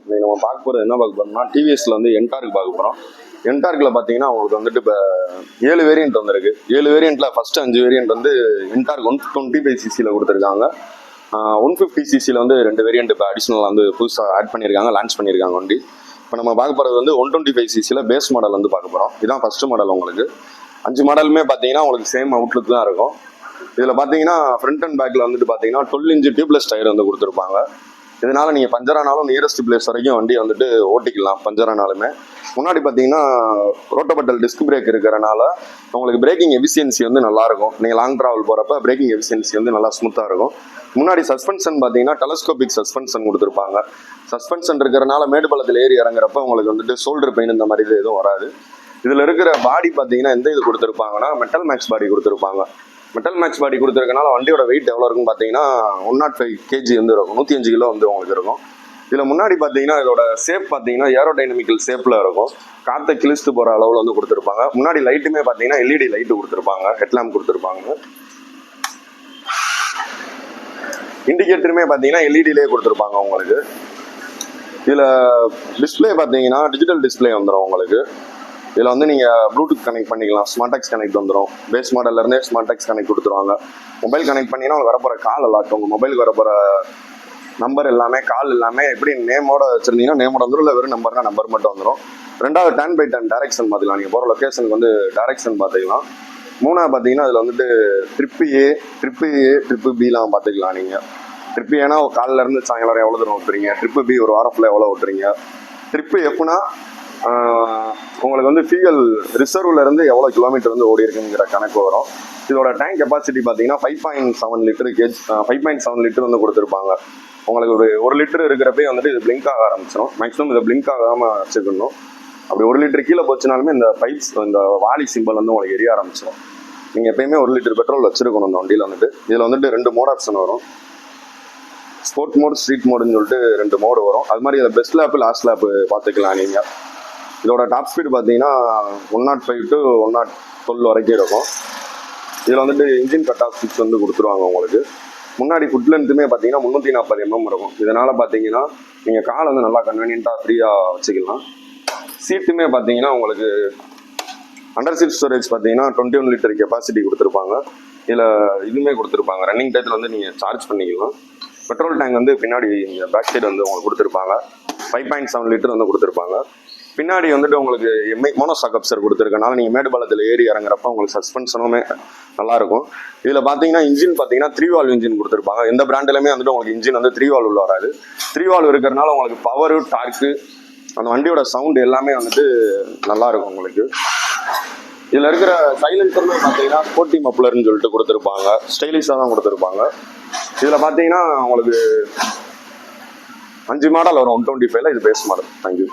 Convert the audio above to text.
இன்னைக்கு நம்ம பார்க்க போகிறது என்ன பார்க்க போகிறோம்னா டிவிஎஸ்ல வந்து என்டார்க் பார்க்க போகிறோம். என்டார்க்கில் பார்த்தீங்கன்னா உங்களுக்கு வந்துட்டு இப்போ 7 வேரியன்ட் வந்திருக்கு. 7 வேரியண்ட்டில் ஃபஸ்ட்டு 5 வேரியன்ட் வந்து என்டார்க் 125cc கொடுத்துருக்காங்க. 150cc வந்து 2 வேரியன்ட் இப்போ அடிஷ்னலாக வந்து புதுசாக ஆட் பண்ணியிருக்காங்க, லான்ச் பண்ணியிருக்காங்க வண்டி. இப்போ நம்ம பார்க்க போகிறது வந்து 125cc பேஸ் மாடல் வந்து பார்க்க போகிறோம். இதுதான் ஃபஸ்ட்டு மாடல். உங்களுக்கு 5 மாடலுமே பார்த்தீங்கன்னா உங்களுக்கு சேம் அவுட்லுக் தான் இருக்கும். இதில் பார்த்தீங்கன்னா ஃப்ரண்ட் அண்ட் பேக்கில் வந்துட்டு பார்த்தீங்கன்னா 12 இன்ச் டியூப்லெஸ் டயர் வந்து கொடுத்துருப்பாங்க. இதனால நீங்கள் பஞ்சரானாலும் நியரஸ்ட் பிளேஸ் வரைக்கும் வண்டியை வந்துட்டு ஓட்டிக்கலாம். பஞ்சரானாலுமே முன்னாடி பார்த்தீங்கன்னா ரோட்டோபட்டல் டிஸ்க் பிரேக் இருக்கிறனால உங்களுக்கு பிரேக்கிங் எஃபிஷியன்சி வந்து நல்லாயிருக்கும். நீங்கள் லாங் ட்ராவல் போகிறப்ப பிரேக்கிங் எஃபிஷியன்சி வந்து நல்லா ஸ்மூத்தாக இருக்கும். முன்னாடி சஸ்பென்ஷன் பார்த்தீங்கன்னா டெலஸ்கோபிக் சஸ்பென்ஷன் கொடுத்துருப்பாங்க. சஸ்பென்ஷன் இருக்கிறனால மேடு பள்ளத்தில் ஏறி இறங்குறப்ப உங்களுக்கு வந்துட்டு ஷோல்டர் பெயின் இந்த மாதிரி இது எதுவும் வராது. இதில் இருக்கிற பாடி பார்த்தீங்கன்னா எந்த இது கொடுத்துருப்பாங்கன்னா மெட்டல் மேக்ஸ் பாடி கொடுத்துருப்பாங்க. மெட்டல் மேக்ஸ் பாடி கொடுத்துருக்கனால வண்டியோட வெயிட் எவ்வளோ இருக்குன்னு பார்த்தீங்கன்னா 105 kg வந்து இருக்கும், 105 கிலோ வந்து உங்களுக்கு இருக்கும். இதில் முன்னாடி பார்த்தீங்கன்னா இதோட ஷேப் பார்த்தீங்கன்னா ஏரோடைனமிக்கல் ஷேப்பில் இருக்கும். காற்றை கிழிச்சிட்டு போகிற அளவில் வந்து கொடுத்துருப்பாங்க. முன்னாடி லைட்டுமே பார்த்தீங்கன்னா எல்இடி லைட்டு கொடுத்துருப்பாங்க, ஹெட்லாம்ப் கொடுத்துருப்பாங்க. இண்டிகேட்டருமே பார்த்தீங்கன்னா எல்இடிலேயே கொடுத்துருப்பாங்க உங்களுக்கு. இதில் டிஸ்பிளே பார்த்தீங்கன்னா டிஜிட்டல் டிஸ்பிளே வந்துடும் உங்களுக்கு. இதில் வந்து நீங்கள் ப்ளூடூத் கனெக்ட் பண்ணிக்கலாம், ஸ்மார்ட் கனெக்ட் வந்துடும். பேஸ் மாடல்லேருந்தே ஸ்மார்ட் கனெக்ட் கொடுத்துருவாங்க. மொபைல் கனெக்ட் பண்ணிங்கன்னா உங்களுக்கு வரப்போகிற கால் எல்லாட்டும் உங்கள் மொபைலுக்கு வரப்போகிற நம்பர் எல்லாமே கால் எல்லாமே எப்படி நேமோட வச்சுருந்தீங்கன்னா நேமோட வந்துடும், இல்லை வெறும் நம்பர் மட்டும் வந்துடும். 2வது 10x10 டேரக்ஷன் பார்த்துக்கலாம். நீங்கள் போகிற லொக்கேஷனுக்கு வந்து டேரக்ஷன் பார்த்துக்கலாம். 3வது பார்த்தீங்கன்னா அதில் வந்துட்டு ட்ரிப்பு பிலாம் பார்த்துக்கலாம். நீங்கள் ட்ரிப்பு ஏன்னா காலில் இருந்து சாயங்காலம் எவ்வளோ தூரம் ஓட்டுறீங்க, ட்ரிப்பு பி ஒரு வாரம் ஃபுல்லாக எவ்வளோ ஓட்டுறீங்க, ட்ரிப்பு எஃப்னா உங்களுக்கு வந்து ஃபியூயல் ரிசர்வ்ல இருந்து எவ்வளோ கிலோமீட்டர் வந்து ஓடி இருக்குங்கிற கணக்கு வரும். இதோட டேங்க் கெப்பாசிட்டி பார்த்தீங்கன்னா 5.7 லிட்டர் 5.7 லிட்டர் வந்து கொடுத்துருப்பாங்க. உங்களுக்கு ஒரு 1 லிட்டர் இருக்கிறப்பே வந்துட்டு இது பிளிங்க் ஆக ஆரம்பிச்சிடும். மேக்ஸிமம் இதை பிளிங்க் ஆகாமல் வச்சுக்கணும். அப்படி 1 லிட்டர் கீழே போச்சுனாலுமே இந்த பைப்ஸ் இந்த வாலி சிம்பிள் வந்து உங்களுக்கு எரிய ஆரம்பிச்சிடும். நீங்கள் எப்பயுமே 1 லிட்டர் பெட்ரோல் வச்சிருக்கணும் இந்த வண்டியில் வந்துட்டு. இதில் வந்துட்டு 2 மோட் ஆப்ஷன் வரும். ஸ்போர்ட் மோட், ஸ்ட்ரீட் மோடுன்னு சொல்லிட்டு 2 மோடு வரும். அது மாதிரி இதில் பெஸ்ட் லேப்பு லாஸ்ட் லேப்பு பார்த்துக்கலாம் நீங்கள். இதோட டாப் ஸ்பீடு பார்த்தீங்கன்னா 105 to 112 வரைக்கும் இருக்கும். இதில் வந்துட்டு இன்ஜின் கட் ஆஃப் ஸ்விட்ச் வந்து கொடுத்துருவாங்க உங்களுக்கு. முன்னாடி ஃபுட் லென்த்துமே பார்த்தீங்கன்னா 340 mm இருக்கும். இதனால் பார்த்தீங்கன்னா நீங்கள் கால் வந்து நல்லா கன்வீனியண்ட்டாக ஃப்ரீயாக வச்சுக்கலாம். சீட்டுமே பார்த்தீங்கன்னா உங்களுக்கு அண்டர் சீட் ஸ்டோரேஜ் பார்த்தீங்கன்னா 21 லிட்டர் கெப்பாசிட்டி கொடுத்துருப்பாங்க. இதில் இதுவுமே கொடுத்துருப்பாங்க. ரன்னிங் டயத்தில் வந்து நீங்கள் சார்ஜ் பண்ணிக்கலாம். பெட்ரோல் டேங்க் வந்து பின்னாடி பேக் சைடு வந்து உங்களுக்கு கொடுத்துருப்பாங்க. 5.7 லிட்டர் வந்து கொடுத்துருப்பாங்க. பின்னாடி வந்துட்டு உங்களுக்கு மோனோசாக் அப்சர் கொடுத்துருக்கனால நீங்கள் மேடு பள்ளத்தில் ஏறி இறங்குறப்ப உங்களுக்கு சஸ்பென்ஷனுமே நல்லாயிருக்கும். இதில் பார்த்தீங்கன்னா இன்ஜின் பார்த்தீங்கன்னா 3 வால்வ் இன்ஜின் கொடுத்துருப்பாங்க. எந்த பிராண்டிலுமே வந்துட்டு உங்களுக்கு இன்ஜின் வந்து 3 வால்வ் உள்ள வராது. 3 வால்வ் இருக்கிறனால உங்களுக்கு பவரு, டார்க்கு, அந்த வண்டியோட சவுண்டு எல்லாமே வந்துட்டு நல்லாயிருக்கும் உங்களுக்கு. இதில் இருக்கிற சைலன்சருமே பார்த்தீங்கன்னா ஸ்போர்ட்டி மப்ளர்னு சொல்லிட்டு கொடுத்துருப்பாங்க. ஸ்டைலிஷாக தான் கொடுத்துருப்பாங்க. இதில் பார்த்தீங்கன்னா உங்களுக்கு 5 மாடல் வரும். 125ல இது பேஸ் மாடல். தேங்க்யூ.